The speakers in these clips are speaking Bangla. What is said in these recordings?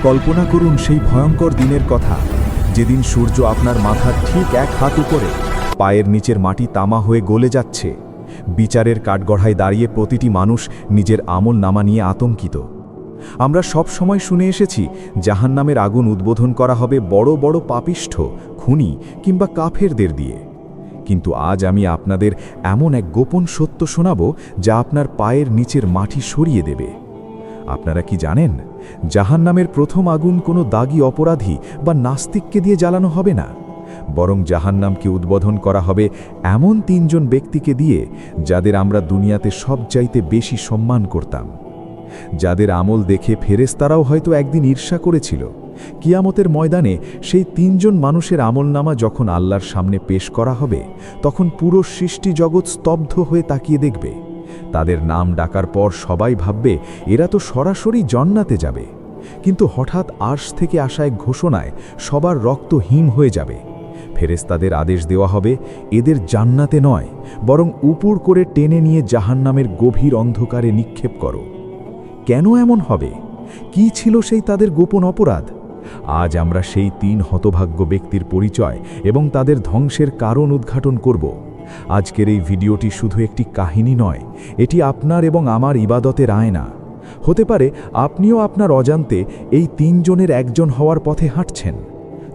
কল্পনা করুন সেই ভয়ঙ্কর দিনের কথা, যেদিন সূর্য আপনার মাথার ঠিক 1 হাত উপরে, পায়ের নিচের মাটি তামা হয়ে গলে যাচ্ছে। বিচারের কাঠগড়ায় দাঁড়িয়ে প্রতিটি মানুষ নিজের আমল নামা নিয়ে আতঙ্কিত। আমরা সব সময় শুনে এসেছি জাহান্নামের আগুন উদ্বোধন করা হবে বড় বড় পাপিষ্ঠ, খুনি কিংবা কাফেরদের দিয়ে। কিন্তু আজ আমি আপনাদের এমন এক গোপন সত্য শোনাব যা আপনার পায়ের নিচের মাটি সরিয়ে দেবে। আপনারা কি জানেন, জাহান্নামের প্রথম আগুন কোনো দাগী অপরাধী বা নাস্তিককে দিয়ে জ্বালানো হবে না, বরং জাহান্নামকে উদ্বোধন করা হবে এমন 3 জন ব্যক্তিকে দিয়ে যাদের আমরা দুনিয়াতে সবচাইতে বেশি সম্মান করতাম, যাদের আমল দেখে ফেরেশতারাও হয়তো একদিন ঈর্ষা করেছিল। কিয়ামতের ময়দানে সেই 3 জন মানুষের আমলনামা যখন আল্লাহর সামনে পেশ করা হবে, তখন পুরো সৃষ্টি জগৎ স্তব্ধ হয়ে তাকিয়ে দেখবে। তাদের নাম ডাকার পর সবাই ভাববে এরা তো সরাসরি জান্নাতে যাবে, কিন্তু হঠাৎ আরশ থেকে আসা এক ঘোষণায় সবার রক্ত হিম হয়ে যাবে। ফেরেশতাদের আদেশ দেওয়া হবে এদের জান্নাতে নয়, বরং উপর করে টেনে নিয়ে জাহান্নামের গভীর অন্ধকারে নিক্ষেপ করো। কেন এমন হবে? কি ছিল সেই তাদের গোপন অপরাধ? আজ আমরা সেই 3 হতভাগ্য ব্যক্তির পরিচয় এবং তাদের ধ্বংসের কারণ উদ্ঘাটন করব। আজকের এই ভিডিওটি শুধু একটি কাহিনী নয়, এটি আপনার এবং আমার ইবাদতের আয়না। হতে পারে আপনিও আপনার অজান্তে এই 3 জনের একজন হওয়ার পথে হাঁটছেন।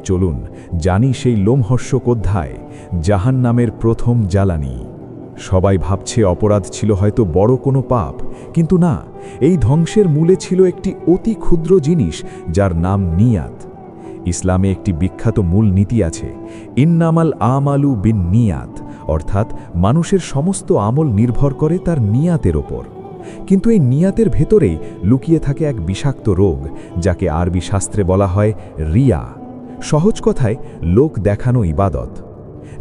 চলুন জানি সেই লোমহর্ষক অধ্যায়, জাহান্নামের প্রথম জ্বালানি। সবাই ভাবছে অপরাধ ছিল হয়তো বড় কোনো পাপ, কিন্তু না, এই ধ্বংসের মূলে ছিল একটি অতি ক্ষুদ্র জিনিস যার নাম নিয়াত। ইসলামে একটি বিখ্যাত মূল নীতি আছে, ইন্নামাল আমালু বিন নিয়াত, অর্থাৎ মানুষের সমস্ত আমল নির্ভর করে তার নিয়াতের ওপর। কিন্তু এই নিয়াতের ভেতরেই লুকিয়ে থাকে এক বিষাক্ত রোগ, যাকে আরবি শাস্ত্রে বলা হয় রিয়া। সহজ কথায় লোক দেখানো ইবাদত।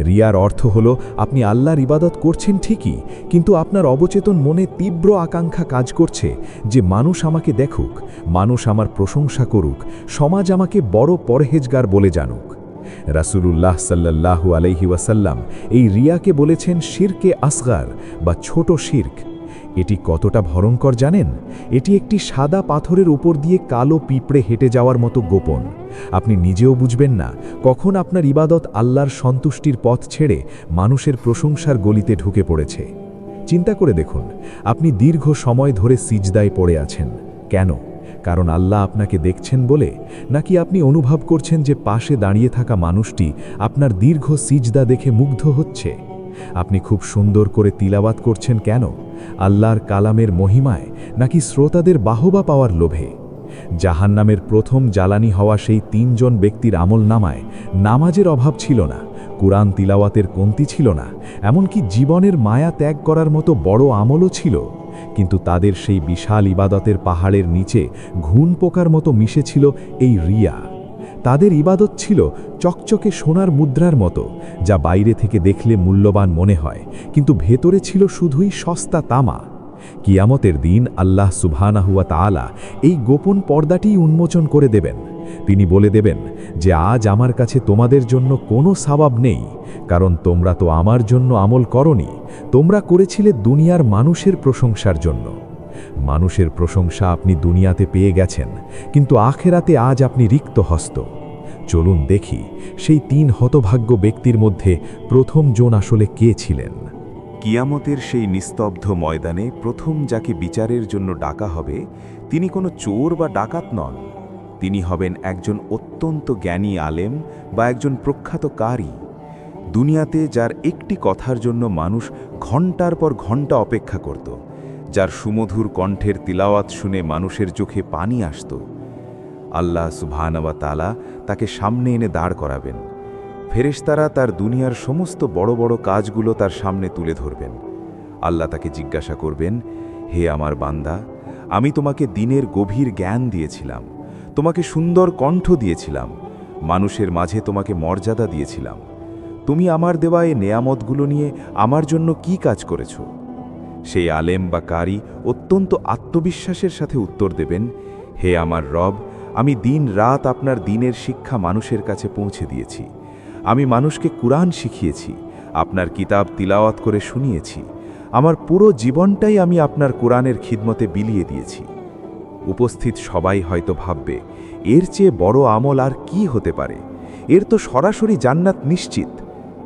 রিয়ার অর্থ হলো আপনি আল্লাহর ইবাদত করছেন ঠিকই, কিন্তু আপনার অবচেতন মনে তীব্র আকাঙ্ক্ষা কাজ করছে যে মানুষ আমাকে দেখুক, মানুষ আমার প্রশংসা করুক, সমাজ আমাকে বড় পরহেজগার বলে জানুক। রাসূলুল্লাহ সাল্লাল্লাহু আলাইহি ওয়াসাল্লাম এই রিয়াকে বলেছেন শিরকে আসগার বা ছোট শিরক। এটি কতটা ভয়ঙ্কর জানেন? এটি একটি সাদা পাথরের উপর দিয়ে কালো পিঁপড়ে হেঁটে যাওয়ার মতো গোপন। আপনি নিজেও বুঝবেন না কখন আপনার ইবাদত আল্লাহর সন্তুষ্টির পথ ছেড়ে মানুষের প্রশংসার গলিতে ঢুকে পড়েছে। চিন্তা করে দেখুন, আপনি দীর্ঘ সময় ধরে সিজদায় পড়ে আছেন। কেন? কারণ আল্লাহ আপনাকে দেখছেন বলে, নাকি আপনি অনুভব করছেন যে পাশে দাঁড়িয়ে থাকা মানুষটি আপনার দীর্ঘ সিজদা দেখে মুগ্ধ হচ্ছে? আপনি খুব সুন্দর করে তিলাওয়াত করছেন কেন? আল্লাহর কালামের মহিমায়, নাকি শ্রোতাদের বাহবা পাওয়ার লোভে? জাহান্নামের প্রথম জ্বালানি হওয়া সেই 3 জন ব্যক্তির আমলনামায় নামাজের অভাব ছিল না, কুরআন তিলাওয়াতের কমতি ছিল না, এমনকি জীবনের মায়া ত্যাগ করার মতো বড় আমলও ছিল। কিন্তু তাদের সেই বিশাল ইবাদতের পাহাড়ের নিচে ঘুণ পোকার মতো মিশেছিল এই রিয়া। তাদের ইবাদত ছিল চকচকে সোনার মুদ্রার মতো, যা বাইরে থেকে দেখলে মূল্যবান মনে হয়, কিন্তু ভেতরে ছিল শুধুই সস্তা তামা। কিয়ামতের দিন আল্লাহ সুবহানাহু ওয়া তাআলা এই গোপন পর্দাটিই উন্মোচন করে দেবেন। তিনি বলে দেবেন যে আজ আমার কাছে তোমাদের জন্য কোনো সওয়াব নেই, কারণ তোমরা তো আমার জন্য আমল করনি, তোমরা করেছিলে দুনিয়ার মানুষের প্রশংসার জন্য। মানুষের প্রশংসা আপনি দুনিয়াতে পেয়ে গেছেন, কিন্তু আখেরাতে আজ আপনি রিক্ত হস্ত। চলুন দেখি সেই 3 হতভাগ্য ব্যক্তির মধ্যে প্রথম জন আসলে কে ছিলেন। কিয়ামতের সেই নিস্তব্ধ ময়দানে প্রথম যাকে বিচারের জন্য ডাকা হবে, তিনি কোনো চোর বা ডাকাত নন। তিনি হবেন একজন অত্যন্ত জ্ঞানী আলেম বা একজন প্রখ্যাত কারি। দুনিয়াতে যার একটি কথার জন্য মানুষ ঘণ্টার পর ঘণ্টা অপেক্ষা করত, যার সুমধুর কণ্ঠের তিলাওয়াত শুনে মানুষের চোখে পানি আসত। আল্লাহ সুবহানাহু ওয়া তাআলা তাকে সামনে এনে দাঁড় করাবেন। ফেরেশতারা তার দুনিয়ার সমস্ত বড় বড় কাজগুলো তার সামনে তুলে ধরবেন। আল্লাহ তাকে জিজ্ঞাসা করবেন, হে আমার বান্দা, আমি তোমাকে দিনের গভীর জ্ঞান দিয়েছিলাম, তোমাকে সুন্দর কণ্ঠ দিয়েছিলাম, মানুষের মাঝে তোমাকে মর্যাদা দিয়েছিলাম। তুমি আমার দেওয়া এই নেয়ামতগুলো নিয়ে আমার জন্য কি কাজ করেছ? সেই আলেম বা কারি অত্যন্ত আত্মবিশ্বাসের সাথে উত্তর দেবেন, হে আমার রব, আমি দিন রাত আপনার দিনের শিক্ষা মানুষের কাছে পৌঁছে দিয়েছি। আমি মানুষকে কুরআন শিখিয়েছি, আপনার কিতাব তিলাওয়াত করে শুনিয়েছি। আমার পুরো জীবনটাই আমি আপনার কুরআনের খিদমতে বিলিয়ে দিয়েছি। উপস্থিত সবাই হয়তো ভাববে, এর চেয়ে বড় আমল আর কি হতে পারে? এর তো সরাসরি জান্নাত নিশ্চিত।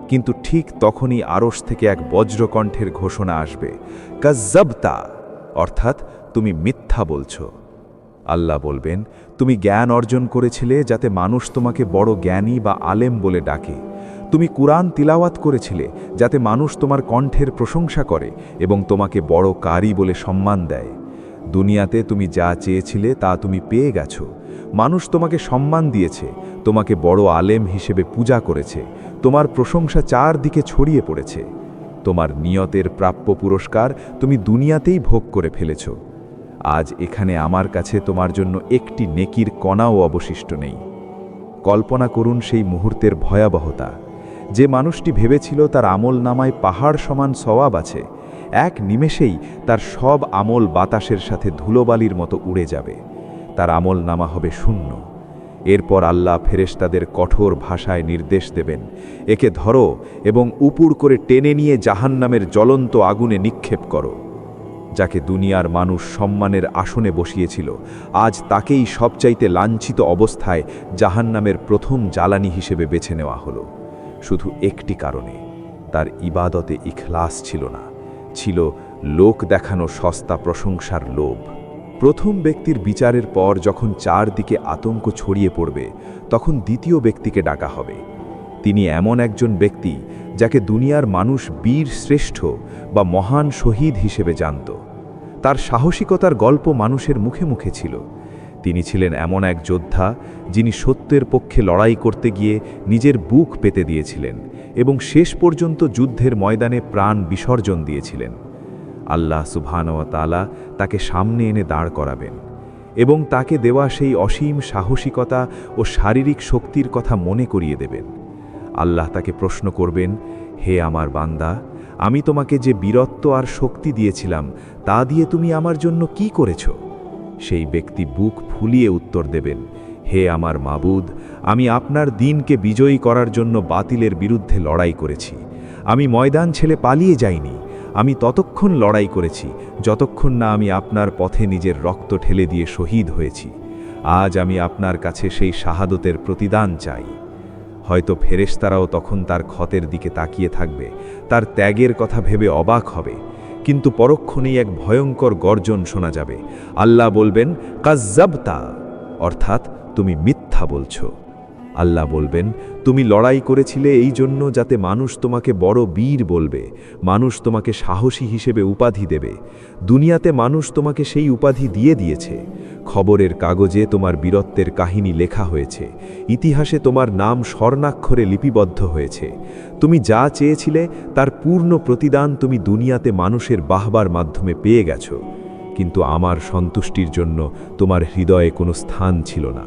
কিন্তু ঠিক তখনই আরশ থেকে এক বজ্রকণ্ঠের ঘোষণা আসবে, কাজ্জাবতা, অর্থাৎ তুমি মিথ্যা বলছো। আল্লাহ বলবেন, তুমি জ্ঞান অর্জন করেছিলে যাতে মানুষ তোমাকে বড় জ্ঞানী বা আলেম বলে ডাকে। তুমি কুরআন তিলাওয়াত করেছিলে যাতে মানুষ তোমার কণ্ঠের প্রশংসা করে এবং তোমাকে বড় কারি বলে সম্মান দেয়। দুনিয়াতে তুমি যা চেয়েছিলে তা তুমি পেয়ে গেছো। মানুষ তোমাকে সম্মান দিয়েছে, তোমাকে বড় আলেম হিসেবে পূজা করেছে, তোমার প্রশংসা চারদিকে ছড়িয়ে পড়েছে। তোমার নিয়তের প্রাপ্য পুরস্কার তুমি দুনিয়াতেই ভোগ করে ফেলেছ। আজ এখানে আমার কাছে তোমার জন্য একটি নেকির কণাও অবশিষ্ট নেই। কল্পনা করুন সেই মুহূর্তের ভয়াবহতা। যে মানুষটি ভেবেছিল তার আমল নামায় পাহাড় সমান সওয়াব আছে, এক নিমেষেই তার সব আমল বাতাসের সাথে ধুলোবালির মতো উড়ে যাবে। তার আমল নামা হবে শূন্য। এরপর আল্লাহ ফেরেশতাদের কঠোর ভাষায় নির্দেশ দেবেন, একে ধরো এবং উপুড় করে টেনে নিয়ে জাহান্নামের জ্বলন্ত আগুনে নিক্ষেপ করো। যাকে দুনিয়ার মানুষ সম্মানের আসনে বসিয়েছিল, আজ তাকেই সবচাইতে লাঞ্ছিত অবস্থায় জাহান্নামের প্রথম জ্বালানি হিসেবে বেছে নেওয়া হলো। শুধু একটি কারণে, তার ইবাদতে ইখলাস ছিল না, ছিল লোক দেখানো সস্তা প্রশংসার লোভ। প্রথম ব্যক্তির বিচারের পর যখন চারদিকে আতঙ্ক ছড়িয়ে পড়বে, তখন দ্বিতীয় ব্যক্তিকে ডাকা হবে। তিনি এমন একজন ব্যক্তি যাকে দুনিয়ার মানুষ বীর শ্রেষ্ঠ বা মহান শহীদ হিসেবে জানত। তার সাহসিকতার গল্প মানুষের মুখে মুখে ছিল। তিনি ছিলেন এমন এক যোদ্ধা যিনি সত্যের পক্ষে লড়াই করতে গিয়ে নিজের বুক পেতে দিয়েছিলেন এবং শেষ পর্যন্ত যুদ্ধের ময়দানে প্রাণ বিসর্জন দিয়েছিলেন। আল্লাহ সুবহানাহু ওয়া তাআলা তাকে সামনে এনে দাঁড় করাবেন এবং তাকে দেওয়া সেই অসীম সাহসিকতা ও শারীরিক শক্তির কথা মনে করিয়ে দেবেন। আল্লাহ তাকে প্রশ্ন করবেন, হে আমার বান্দা, আমি তোমাকে যে বীরত্ব আর শক্তি দিয়েছিলাম তা দিয়ে তুমি আমার জন্য কি করেছ? সেই ব্যক্তি বুক ফুলিয়ে উত্তর দেবেন, হে আমার মাবুদ, আমি আপনার দ্বীনকে বিজয়ী করার জন্য বাতিলের বিরুদ্ধে লড়াই করেছি। আমি ময়দান ছেড়ে পালিয়ে যাইনি। আমি ততক্ষণ লড়াই করেছি যতক্ষণ না আমি আপনার পথে নিজের রক্ত ঢেলে দিয়ে শহীদ হয়েছি। আজ আমি আপনার কাছে সেই শাহাদতের প্রতিদান চাই। হয়তো ফেরেশতারাও তখন তার ক্ষতের দিকে তাকিয়ে থাকবে, তার ত্যাগের কথা ভেবে অবাক হবে। কিন্তু পরক্ষণেই এক ভয়ঙ্কর গর্জন শোনা যাবে। আল্লাহ বলবেন, কাজ্জাবতা, অর্থাৎ তুমি মিথ্যা বলছো। আল্লাহ বলবেন, তুমি লড়াই করেছিলে এই জন্য যাতে মানুষ তোমাকে বড় বীর বলবে, মানুষ তোমাকে সাহসী হিসেবে উপাধি দেবে। দুনিয়াতে মানুষ তোমাকে সেই উপাধি দিয়ে দিয়েছে। খবরের কাগজে তোমার বীরত্বের কাহিনী লেখা হয়েছে, ইতিহাসে তোমার নাম স্বর্ণাক্ষরে লিপিবদ্ধ হয়েছে। তুমি যা চেয়েছিলে তার পূর্ণ প্রতিদান তুমি দুনিয়াতে মানুষের বাহবার মাধ্যমে পেয়ে গেছো। কিন্তু আমার সন্তুষ্টির জন্য তোমার হৃদয়ে কোনো স্থান ছিল না।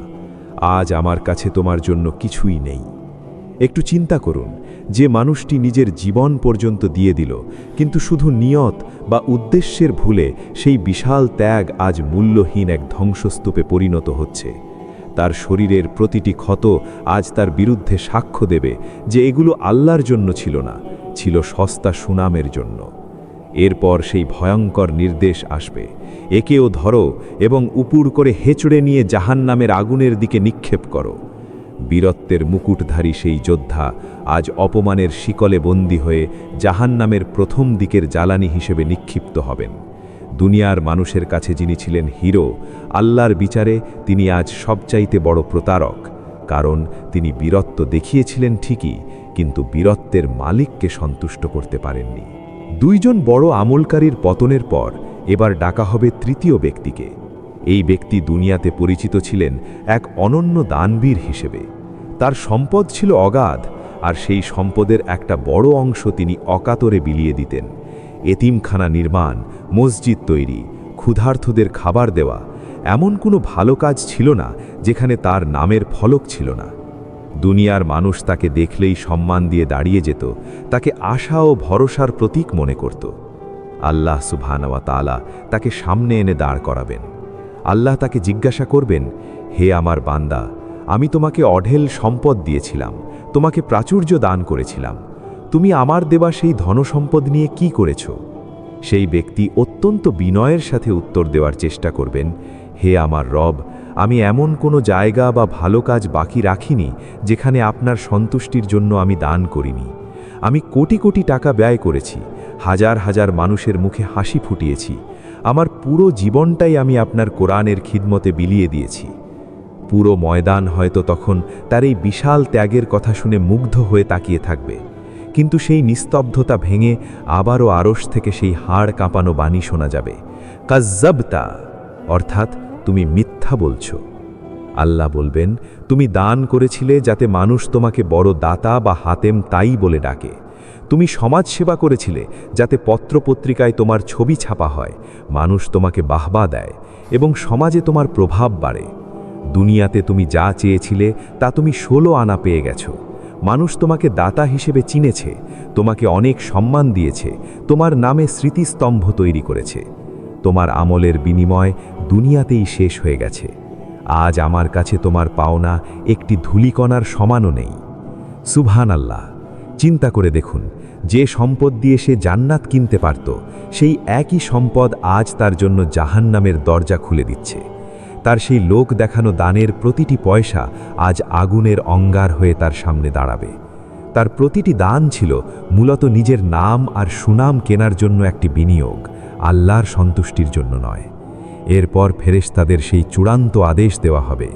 আজ আমার কাছে তোমার জন্য কিছুই নেই। একটু চিন্তা করুন, যে মানুষটি নিজের জীবন পর্যন্ত দিয়ে দিল, কিন্তু শুধু নিয়ত বা উদ্দেশ্যের ভুলে সেই বিশাল ত্যাগ আজ মূল্যহীন এক ধ্বংসস্তূপে পরিণত হচ্ছে। তার শরীরের প্রতিটি ক্ষত আজ তার বিরুদ্ধে সাক্ষ্য দেবে যে এগুলো আল্লাহর জন্য ছিল না, ছিল সস্তা সুনামের জন্য। এরপর সেই ভয়ঙ্কর নির্দেশ আসবে, একেও ধরো এবং উপুড় করে হেঁচড়ে নিয়ে জাহান্নামের আগুনের দিকে নিক্ষেপ করো। বীরত্বের মুকুটধারী সেই যোদ্ধা আজ অপমানের শিকলে বন্দী হয়ে জাহান্নামের প্রথম দিকের জ্বালানি হিসেবে নিক্ষিপ্ত হবেন। দুনিয়ার মানুষের কাছে যিনি ছিলেন হিরো, আল্লাহর বিচারে তিনি আজ সবচাইতে বড় প্রতারক। কারণ তিনি বীরত্ব দেখিয়েছিলেন ঠিকই, কিন্তু বীরত্বের মালিককে সন্তুষ্ট করতে পারেননি। দুইজন বড় আমলকারীর পতনের পর এবার ডাকা হবে তৃতীয় ব্যক্তিকে। এই ব্যক্তি দুনিয়াতে পরিচিত ছিলেন এক অনন্য দানবীর হিসেবে। তার সম্পদ ছিল অগাধ, আর সেই সম্পদের একটা বড় অংশ তিনি অকাতরে বিলিয়ে দিতেন। এতিমখানা নির্মাণ, মসজিদ তৈরি, ক্ষুধার্তদের খাবার দেওয়া, এমন কোনো ভালো কাজ ছিল না যেখানে তার নামের ফলক ছিল না। দুনিয়ার মানুষ তাকে দেখলেই সম্মান দিয়ে দাঁড়িয়ে যেত, তাকে আশা ও ভরসার প্রতীক মনে করত। আল্লাহ সুবহানাহু ওয়া তাআলা তাকে সামনে এনে দাঁড় করাবেন। আল্লাহ তাকে জিজ্ঞাসা করবেন, হে আমার বান্দা, আমি তোমাকে অঢেল সম্পদ দিয়েছিলাম, তোমাকে প্রাচুর্য দান করেছিলাম। তুমি আমার দেওয়া সেই ধনসম্পদ নিয়ে কি করেছ? সেই ব্যক্তি অত্যন্ত বিনয়ের সাথে উত্তর দেওয়ার চেষ্টা করবেন, হে আমার রব, আমি এমন কোনো জায়গা বা ভালো কাজ বাকি রাখিনি যেখানে আপনার সন্তুষ্টির জন্য আমি দান করিনি। আমি কোটি কোটি টাকা ব্যয় করেছি, হাজার হাজার মানুষের মুখে হাসি ফুটিয়েছি, আমার পুরো জীবনটাই আমি আপনার কোরআনের খিদমতে বিলিয়ে দিয়েছি। পুরো ময়দান হয়তো তখন তার এই বিশাল ত্যাগের কথা শুনে মুগ্ধ হয়ে তাকিয়ে থাকবে, কিন্তু সেই নিস্তব্ধতা ভেঙে আবারও আরশ থেকে সেই হাড় কাঁপানো বাণী শোনা যাবে, কাজ্জাবতা, অর্থাৎ তুমি মিথ্যা বলছো। আল্লাহ বলবেন, তুমি দান করেছিলে যাতে মানুষ তোমাকে বড় দাতা বা হাতেম তাই বলে ডাকে। তুমি সমাজসেবা করেছিলে যাতে পত্রপত্রিকায় তোমার ছবি ছাপা হয়, মানুষ তোমাকে বাহবা দেয় এবং সমাজে তোমার প্রভাব বাড়ে। দুনিয়াতে তুমি যা চেয়েছিলে তা তুমি 16 আনা পেয়ে গেছো। মানুষ তোমাকে দাতা হিসেবে চিনেছে, তোমাকে অনেক সম্মান দিয়েছে, তোমার নামে স্মৃতিস্তম্ভ তৈরি করেছে। তোমার আমলের বিনিময় দুনিয়াতেই শেষ হয়ে গেছে। আজ আমার কাছে তোমার পাওনা একটি ধূলিকণার সমানও নেই। সুবহানাল্লাহ! চিন্তা করে দেখুন, যে সম্পদ দিয়ে সে জান্নাত কিনতে পারত, সেই একই সম্পদ আজ তার জন্য জাহান্নামের দরজা খুলে দিচ্ছে। তার সেই লোক দেখানো দানের প্রতিটি পয়সা আজ আগুনের অঙ্গার হয়ে তার সামনে দাঁড়াবে। তার প্রতিটি দান ছিল মূলত নিজের নাম আর সুনাম কেনার জন্য একটি বিনিয়োগ, আল্লাহর সন্তুষ্টির জন্য নয়। এরপর ফেরেশতাদের সেই চূড়ান্ত আদেশ দেওয়া হবে,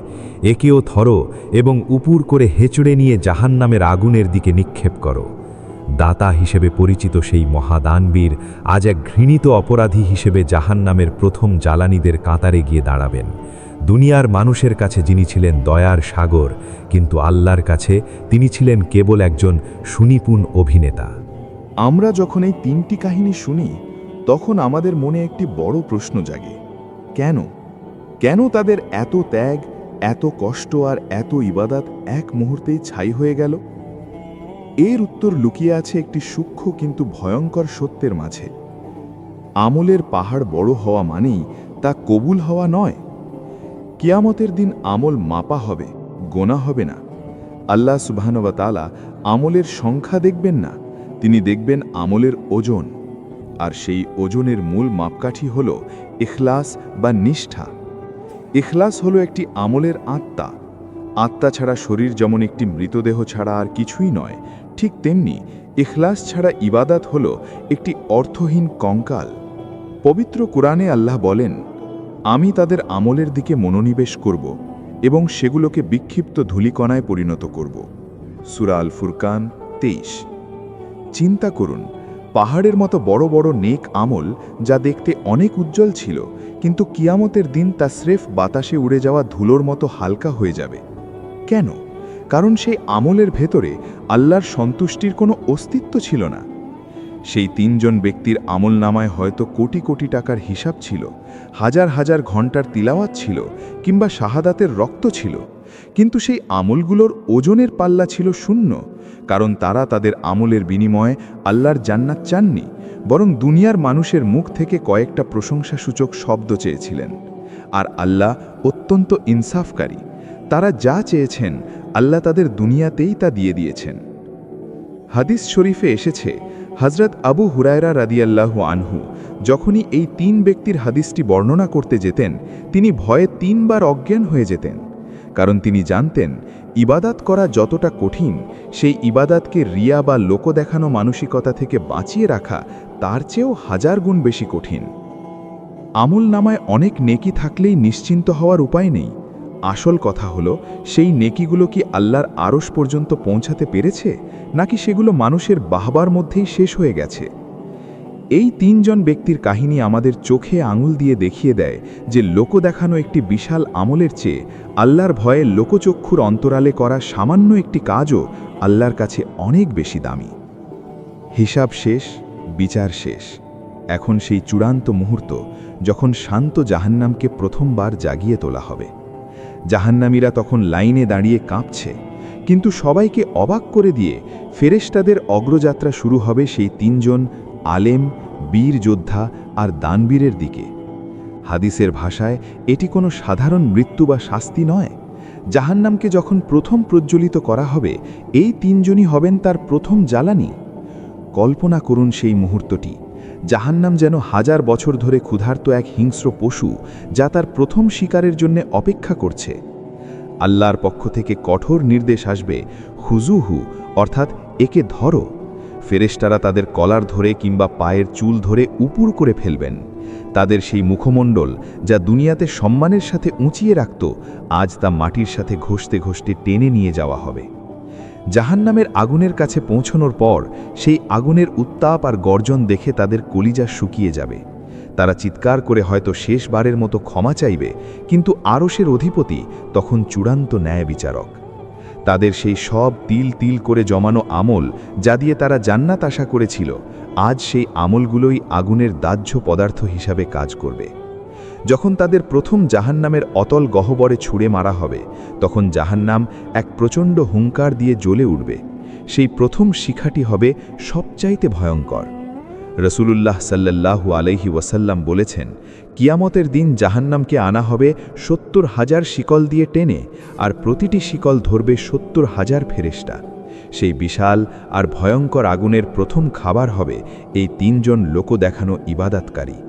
একেও ধরো এবং উপুর করে হেঁচড়ে নিয়ে জাহান্নামের আগুনের দিকে নিক্ষেপ করো। দাতা হিসেবে পরিচিত সেই মহাদানবীর আজ এক ঘৃণিত অপরাধী হিসেবে জাহান্নামের প্রথম জ্বালানিদের কাতারে গিয়ে দাঁড়াবেন। দুনিয়ার মানুষের কাছে যিনি ছিলেন দয়ার সাগর, কিন্তু আল্লাহর কাছে তিনি ছিলেন কেবল একজন সুনিপুণ অভিনেতা। আমরা যখন এই 3টি কাহিনী শুনি, তখন আমাদের মনে একটি বড় প্রশ্ন জাগে, কেন তাদের এত ত্যাগ, এত কষ্ট আর এত ইবাদত এক মুহূর্তেই ছাই হয়ে গেল? এর উত্তর লুকিয়ে আছে একটি সূক্ষ্ম কিন্তু ভয়ঙ্কর সত্যের মাঝে। আমলের পাহাড় বড় হওয়া মানেই তা কবুল হওয়া নয়। কিয়ামতের দিন আমল মাপা হবে, গোনা হবে না। আল্লাহ সুবহানাহু ওয়া তাআলা আমলের সংখ্যা দেখবেন না, তিনি দেখবেন আমলের ওজন। আর সেই ওজনের মূল মাপকাঠি হল ইখলাস বা নিষ্ঠা। ইখলাস হলো একটি আমলের আত্মা। আত্মা ছাড়া শরীর যেমন একটি মৃতদেহ ছাড়া আর কিছুই নয়, ঠিক তেমনি ইখলাস ছাড়া ইবাদত হলো একটি অর্থহীন কঙ্কাল। পবিত্র কোরআনে আল্লাহ বলেন, আমি তাদের আমলের দিকে মনোনিবেশ করব এবং সেগুলোকে বিক্ষিপ্ত ধূলিকণায় পরিণত করব। সূরা আল ফুরকান 23। চিন্তা করুন, পাহাড়ের মতো বড় বড় নেক আমল যা দেখতে অনেক উজ্জ্বল ছিল, কিন্তু কিয়ামতের দিন তা স্রেফ বাতাসে উড়ে যাওয়া ধুলোর মতো হালকা হয়ে যাবে। কেন? কারণ সেই আমলের ভেতরে আল্লাহর সন্তুষ্টির কোনো অস্তিত্ব ছিল না। সেই 3 জন ব্যক্তির আমলনামায় হয়তো কোটি কোটি টাকার হিসাব ছিল, হাজার হাজার ঘন্টার তিলাওয়াত ছিল, কিংবা শাহাদাতের রক্ত ছিল, কিন্তু সেই আমলগুলোর ওজনের পাল্লা ছিল শূন্য, কারণ তারা তাদের আমলের বিনিময়ে আল্লাহর জান্নাত চাননি, বরং দুনিয়ার মানুষের মুখ থেকে কয়েকটা প্রশংসাসূচক শব্দ চেয়েছিলেন। আর আল্লাহ অত্যন্ত ইনসাফকারী, তারা যা চেয়েছেন আল্লাহ তাদের দুনিয়াতেই তা দিয়ে দিয়েছেন। হাদিস শরীফে এসেছে, হযরত আবু হুরায়রা রাদিয়াল্লাহু আনহু যখনই এই 3 ব্যক্তির হাদিসটি বর্ণনা করতে যেতেন, তিনি ভয়ে 3 বার অজ্ঞান হয়ে যেতেন, কারণ তিনি জানতেন ইবাদত করা যতটা কঠিন, সেই ইবাদতকে রিয়া বা লোক দেখানো মানসিকতা থেকে বাঁচিয়ে রাখা তার চেয়েও 1000 গুণ বেশি কঠিন। আমল নামায় অনেক নেকি থাকলেই নিশ্চিন্ত হওয়ার উপায় নেই। আসল কথা হলো, সেই নেকিগুলো কি আল্লাহর আরশ পর্যন্ত পৌঁছাতে পেরেছে, নাকি সেগুলো মানুষের বাহবার মধ্যেই শেষ হয়ে গেছে? এই 3 জন ব্যক্তির কাহিনী আমাদের চোখে আঙুল দিয়ে দেখিয়ে দেয় যে লোক দেখানো একটি বিশাল আমলের চেয়ে আল্লাহর ভয়ে লোকচক্ষুর অন্তরালে করা সামান্য একটি কাজও আল্লাহর কাছে অনেক বেশি দামি। হিসাব শেষ, বিচার শেষ। এখন সেই চূড়ান্ত মুহূর্ত, যখন শান্ত জাহান্নামকে প্রথমবার জাগিয়ে তোলা হবে। জাহান্নামীরা তখন লাইনে দাঁড়িয়ে কাঁপছে, কিন্তু সবাইকে অবাক করে দিয়ে ফেরেশতাদের অগ্রযাত্রা শুরু হবে সেই 3 জন আলেম, বীর যোদ্ধা আর দানবীরের দিকে। হাদিসের ভাষায় এটি কোনো সাধারণ মৃত্যু বা শাস্তি নয়। জাহান্নামকে যখন প্রথম প্রজ্বলিত করা হবে, এই 3 জনই হবেন তার প্রথম জ্বালানি। কল্পনা করুন সেই মুহূর্তটি, জাহান্নাম যেন হাজার বছর ধরে ক্ষুধার্ত এক হিংস্র পশু যা তার প্রথম শিকারের জন্য অপেক্ষা করছে। আল্লাহর পক্ষ থেকে কঠোর নির্দেশ আসবে, হুজুহু অর্থাৎ একে ধরো। ফেরেশতারা তাদের কলার ধরে কিংবা পায়ের চুল ধরে উপুর করে ফেলবেন। তাদের সেই মুখমণ্ডল যা দুনিয়াতে সম্মানের সাথে উঁচিয়ে রাখত, আজ তা মাটির সাথে ঘষতে ঘষতে টেনে নিয়ে যাওয়া হবে। জাহান্নামের আগুনের কাছে পৌঁছানোর পর সেই আগুনের উত্তাপ আর গর্জন দেখে তাদের কলিজা শুকিয়ে যাবে। তারা চিৎকার করে হয়তো শেষবারের মতো ক্ষমা চাইবে, কিন্তু আরশের অধিপতি তখন চূড়ান্ত ন্যায় বিচারক। তাদের সেই সব তিল তিল করে জমানো আমল যা দিয়ে তারা জান্নাত আশা করেছিল, আজ সেই আমলগুলোই আগুনের দাহ্য পদার্থ হিসাবে কাজ করবে। যখন তাদের প্রথম জাহান্নামের অতল গহ্বরে ছুঁড়ে মারা হবে, তখন জাহান্নাম এক প্রচণ্ড হুঙ্কার দিয়ে জ্বলে উঠবে। সেই প্রথম শিখাটি হবে সবচাইতে ভয়ঙ্কর। রসুলুল্লাহ সাল্লাল্লাহু আলাইহি ওয়াসাল্লাম বলেছেন, কিয়ামতের দিন জাহান্নামকে আনা হবে ৭০,০০০ শিকল দিয়ে টেনে, আর প্রতিটি শিকল ধরবে ৭০,০০০ ফেরেশতা। সেই বিশাল আর ভয়ঙ্কর আগুনের প্রথম খাবার হবে এই ৩ জন লোকদেখানো ইবাদতকারী।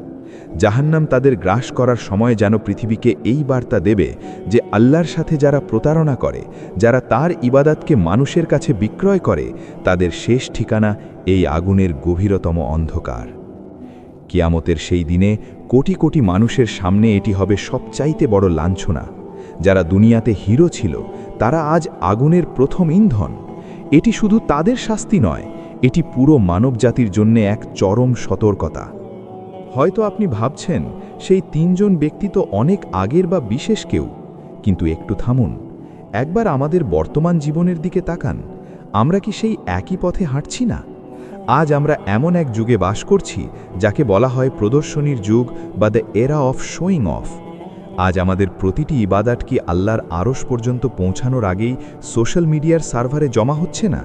জাহান্নাম তাদের গ্রাস করার সময় যেন পৃথিবীকে এই বার্তা দেবে যে আল্লাহর সাথে যারা প্রতারণা করে, যারা তার ইবাদতকে মানুষের কাছে বিক্রয় করে, তাদের শেষ ঠিকানা এই আগুনের গভীরতম অন্ধকার। কিয়ামতের সেই দিনে কোটি কোটি মানুষের সামনে এটি হবে সবচাইতে বড় লাঞ্ছনা। যারা দুনিয়াতে হিরো ছিল, তারা আজ আগুনের প্রথম ইন্ধন। এটি শুধু তাদের শাস্তি নয়, এটি পুরো মানবজাতির জন্য এক চরম সতর্কতা। হয়তো আপনি ভাবছেন, সেই ৩ জন ব্যক্তি তো অনেক আগের বা বিশেষ কেউ, কিন্তু একটু থামুন। একবার আমাদের বর্তমান জীবনের দিকে তাকান। আমরা কি সেই একই পথে হাঁটছি না? আজ আমরা এমন এক যুগে বাস করছি যাকে বলা হয় প্রদর্শনীর যুগ বা দ্য এরা অফ শোয়িং অফ। আজ আমাদের প্রতিটি ইবাদত কি আল্লাহর আরশ পর্যন্ত পৌঁছানোর আগেই সোশ্যাল মিডিয়ার সার্ভারে জমা হচ্ছে না?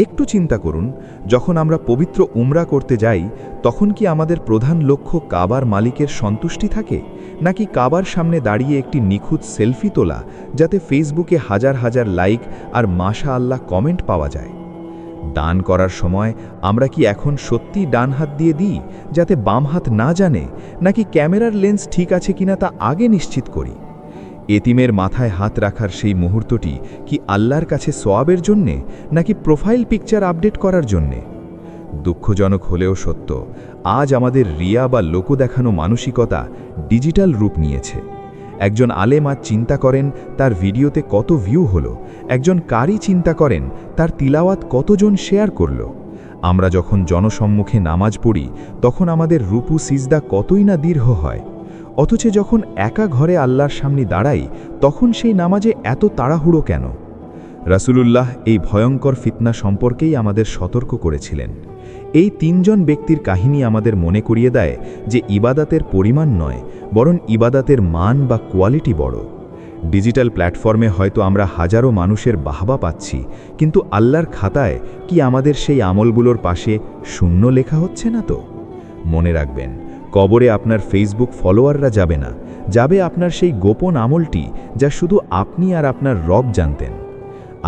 একটু চিন্তা করুন, যখন আমরা পবিত্র উমরা করতে যাই, তখন কি আমাদের প্রধান লক্ষ্য কাবার মালিকের সন্তুষ্টি থাকে, নাকি কাবার সামনে দাঁড়িয়ে একটি নিখুঁত সেলফি তোলা যাতে ফেসবুকে হাজার হাজার লাইক আর মাশা আল্লাহ কমেন্ট পাওয়া যায়? দান করার সময় আমরা কি এখন সত্যি ডান হাত দিয়ে দিই যাতে বাম হাত না জানে, নাকি ক্যামেরার লেন্স ঠিক আছে কিনা তা আগে নিশ্চিত করি? এতিমের মাথায় হাত রাখার সেই মুহূর্তটি কি আল্লাহর কাছে সওয়াবের জন্যে, নাকি প্রোফাইল পিকচার আপডেট করার জন্যে? দুঃখজনক হলেও সত্য, আজ আমাদের রিয়া বা লোক দেখানো মানসিকতা ডিজিটাল রূপ নিয়েছে। একজন আলেম আজ চিন্তা করেন তার ভিডিওতে কত ভিউ হলো, একজন কারি চিন্তা করেন তার তিলাওয়াত কতজন শেয়ার করল। আমরা যখন জনসম্মুখে নামাজ পড়ি, তখন আমাদের রুকু সিজদা কতই না দীর্ঘ হয়, অথচ যখন একা ঘরে আল্লাহর সামনে দাঁড়াই, তখন সেই নামাজে এত তাড়াহুড়ো কেন? রাসূলুল্লাহ এই ভয়ঙ্কর ফিতনা সম্পর্কেই আমাদের সতর্ক করেছিলেন। এই ৩ জন ব্যক্তির কাহিনী আমাদের মনে করিয়ে দেয় যে ইবাদতের পরিমাণ নয়, বরং ইবাদতের মান বা কোয়ালিটি বড়। ডিজিটাল প্ল্যাটফর্মে হয়তো আমরা হাজারো মানুষের বাহবা পাচ্ছি, কিন্তু আল্লাহর খাতায় কি আমাদের সেই আমলগুলোর পাশে শূন্য লেখা হচ্ছে না তো? মনে রাখবেন, কবরে আপনার ফেসবুক ফলোয়াররা যাবে না, যাবে আপনার সেই গোপন আমলটি যা শুধু আপনি আর আপনার রব জানতেন।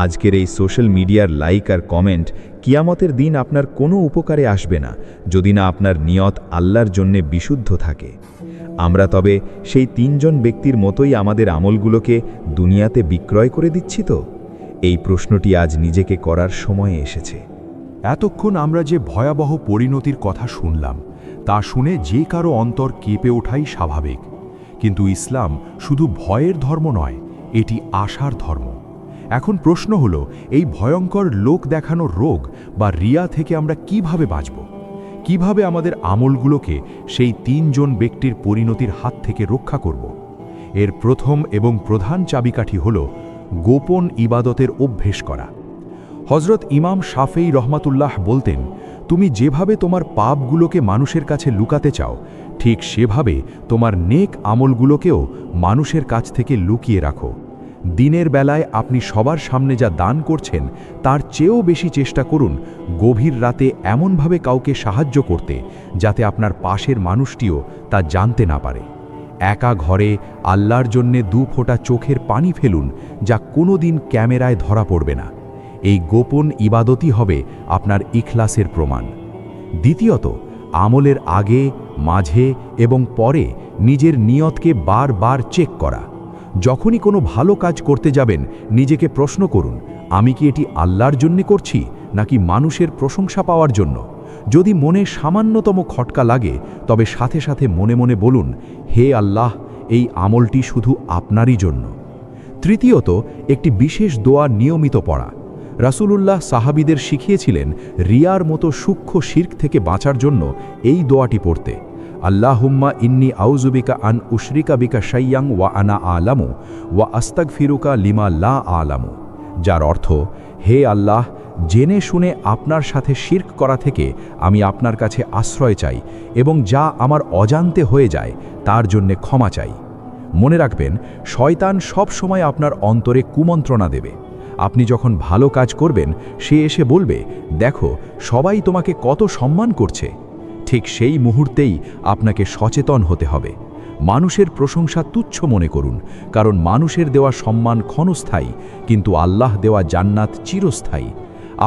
আজকের এই সোশ্যাল মিডিয়ার লাইক আর কমেন্ট কিয়ামতের দিন আপনার কোনো উপকারে আসবে না, যদি না আপনার নিয়ত আল্লাহর জন্যে বিশুদ্ধ থাকে। আমরা তবে সেই ৩ জন ব্যক্তির মতোই আমাদের আমলগুলোকে দুনিয়াতে বিক্রয় করে দিচ্ছি তো? এই প্রশ্নটি আজ নিজেকে করার সময় এসেছে। এতক্ষণ আমরা যে ভয়াবহ পরিণতির কথা শুনলাম, তা শুনে যে কারো অন্তর কেঁপে ওঠাই স্বাভাবিক। কিন্তু ইসলাম শুধু ভয়ের ধর্ম নয়, এটি আশার ধর্ম। এখন প্রশ্ন হলো, এই ভয়ঙ্কর লোক দেখানো রোগ বা রিয়া থেকে আমরা কিভাবে বাঁচব? কিভাবে আমাদের আমলগুলোকে সেই ৩ জন ব্যক্তির পরিণতির হাত থেকে রক্ষা করব? এর প্রথম এবং প্রধান চাবিকাঠি হল গোপন ইবাদতের অভ্যেস করা। হজরত ইমাম শাফেঈ রহমাতুল্লাহ বলতেন, তুমি যেভাবে তোমার পাপগুলোকে মানুষের কাছে লুকাতে চাও, ঠিক সেভাবে তোমার নেক আমলগুলোকেও মানুষের কাছ থেকে লুকিয়ে রাখো। দিনের বেলায় আপনি সবার সামনে যা দান করছেন, তার চেয়েও বেশি চেষ্টা করুন গভীর রাতে এমনভাবে কাউকে সাহায্য করতে যাতে আপনার পাশের মানুষটিও তা জানতে না পারে। একা ঘরে আল্লাহর জন্যে ২ ফোঁটা চোখের পানি ফেলুন, যা কোনোদিন ক্যামেরায় ধরা পড়বে না। এই গোপন ইবাদতই হবে আপনার ইখলাসের প্রমাণ। দ্বিতীয়ত, আমলের আগে, মাঝে এবং পরে নিজের নিয়তকে বারবার চেক করা। যখনই কোনো ভালো কাজ করতে যাবেন, নিজেকে প্রশ্ন করুন, আমি কি এটি আল্লাহর জন্য করছি নাকি মানুষের প্রশংসা পাওয়ার জন্য? যদি মনে সামান্যতম খটকা লাগে, তবে সাথে সাথে মনে মনে বলুন, হে আল্লাহ, এই আমলটি শুধু আপনারই জন্য। তৃতীয়ত, একটি বিশেষ দোয়া নিয়মিত পড়া। রাসূলুল্লাহ সাহাবীদের শিখিয়েছিলেন রিয়ার মতো সূক্ষ্ম শিরক থেকে বাঁচার জন্য এই দোয়াটি পড়তে। আল্লাহুম্মা ইন্নী আউযুবিকা আন উশরিকা বিকা শাইয়াং ওয়া আনা আলামু ওয়া আস্তাগফিরুকা লিমা লা আলামু, যার অর্থ, হে আল্লাহ, জেনে শুনে আপনার সাথে শিরক করা থেকে আমি আপনার কাছে আশ্রয় চাই এবং যা আমার অজান্তে হয়ে যায় তার জন্যে ক্ষমা চাই। মনে রাখবেন, শয়তান সব সময় আপনার অন্তরে কুমন্ত্রণা দেবে। আপনি যখন ভালো কাজ করবেন, সে এসে বলবে, দেখো সবাই তোমাকে কত সম্মান করছে। ঠিক সেই মুহূর্তেই আপনাকে সচেতন হতে হবে। মানুষের প্রশংসা তুচ্ছ মনে করুন, কারণ মানুষের দেওয়া সম্মান ক্ষণস্থায়ী, কিন্তু আল্লাহ দেওয়া জান্নাত চিরস্থায়ী।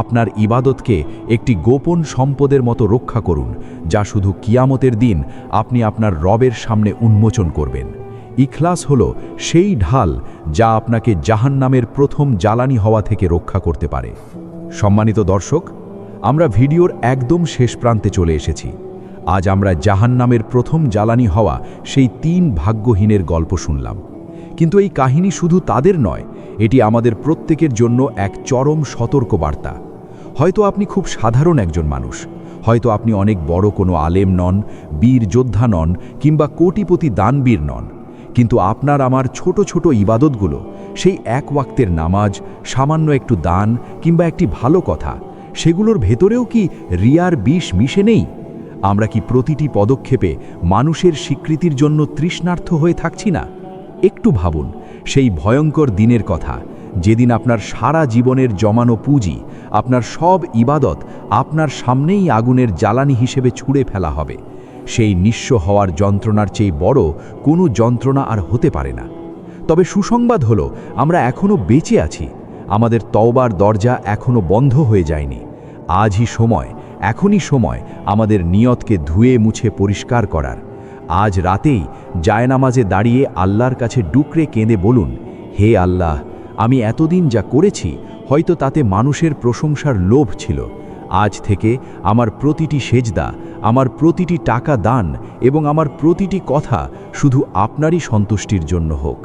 আপনার ইবাদতকে একটি গোপন সম্পদের মতো রক্ষা করুন, যা শুধু কিয়ামতের দিন আপনি আপনার রবের সামনে উন্মোচন করবেন। ইখলাস হলো সেই ঢাল যা আপনাকে জাহান্নামের প্রথম জ্বালানি হওয়া থেকে রক্ষা করতে পারে। সম্মানিত দর্শক, আমরা ভিডিওর একদম শেষ প্রান্তে চলে এসেছি। আজ আমরা জাহান্নামের প্রথম জ্বালানি হওয়া সেই 3 ভাগ্যহীনের গল্প শুনলাম। কিন্তু এই কাহিনী শুধু তাদের নয়, এটি আমাদের প্রত্যেকের জন্য এক চরম সতর্কবার্তা। হয়তো আপনি খুব সাধারণ একজন মানুষ, হয়তো আপনি অনেক বড় কোনো আলেম নন, বীর যোদ্ধা নন, কিংবা কোটিপতি দানবীর নন, কিন্তু আপনার আমার ছোট ছোট ইবাদতগুলো, সেই এক ওয়াক্তের নামাজ, সামান্য একটু দান কিংবা একটি ভালো কথা, সেগুলোর ভেতরেও কি রিয়ার বিষ মিশে নেই? আমরা কি প্রতিটি পদক্ষেপে মানুষের স্বীকৃতির জন্য তৃষ্ণার্থ হয়ে থাকছি না? একটু ভাবুন সেই ভয়ঙ্কর দিনের কথা, যেদিন আপনার সারা জীবনের জমানো পুঁজি, আপনার সব ইবাদত আপনার সামনেই আগুনের জ্বালানি হিসেবে ছুঁড়ে ফেলা হবে। সেই নিঃস্ব হওয়ার যন্ত্রণার চেয়ে বড় কোনো যন্ত্রণা আর হতে পারে না। তবে সুসংবাদ হলো, আমরা এখনও বেঁচে আছি। আমাদের তওবার দরজা এখনও বন্ধ হয়ে যায়নি। এখনই সময় আমাদের নিয়তকে ধুয়ে মুছে পরিষ্কার করার। আজ রাতেই জায়নামাজে দাঁড়িয়ে আল্লাহর কাছে ডুকরে কেঁদে বলুন, হে আল্লাহ, আমি এতদিন যা করেছি হয়তো তাতে মানুষের প্রশংসার লোভ ছিল। আজ থেকে আমার প্রতিটি সেজদা, আমার প্রতিটি টাকা দান এবং আমার প্রতিটি কথা শুধু আপনারই সন্তুষ্টির জন্য হোক।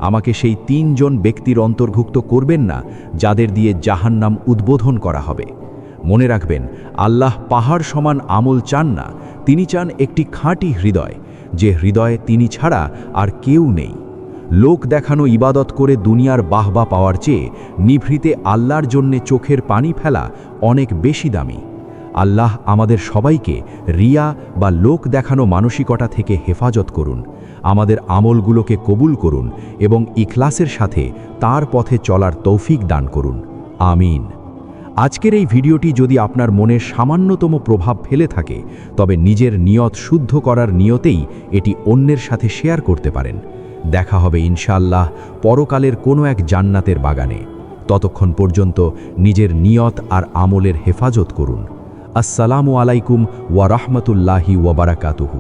আমাকে সেই 3 জন ব্যক্তির অন্তর্ভুক্ত করবেন না যাদের দিয়ে জাহান্নাম উদ্বোধন করা হবে। মনে রাখবেন, আল্লাহ পাহাড় সমান আমল চান না, তিনি চান একটি খাঁটি হৃদয়, যে হৃদয়ে তিনি ছাড়া আর কেউ নেই। লোক দেখানো ইবাদত করে দুনিয়ার বাহবা পাওয়ার চেয়ে নিভৃতে আল্লাহর জন্যে চোখের পানি ফেলা অনেক বেশি দামি। আল্লাহ আমাদের সবাইকে রিয়া বা লোক দেখানো মানসিকতা থেকে হেফাজত করুন। আমাদের আমলগুলোকে কবুল করুন এবং ইখলাসের সাথে তার পথে চলার তৌফিক দান করুন। আমিন। আজকের এই ভিডিওটি যদি আপনার মনে সামান্যতম প্রভাব ফেলে থাকে, তবে নিজের নিয়ত শুদ্ধ করার নিয়তেই এটি অন্যের সাথে শেয়ার করতে পারেন। দেখা হবে ইনশাআল্লাহ পরকালের কোনো এক জান্নাতের বাগানে। ততক্ষণ পর্যন্ত নিজের নিয়ত আর আমলের হেফাজত করুন। আসসালামু আলাইকুম ওয়া রাহমাতুল্লাহি ওয়া বারাকাতুহু।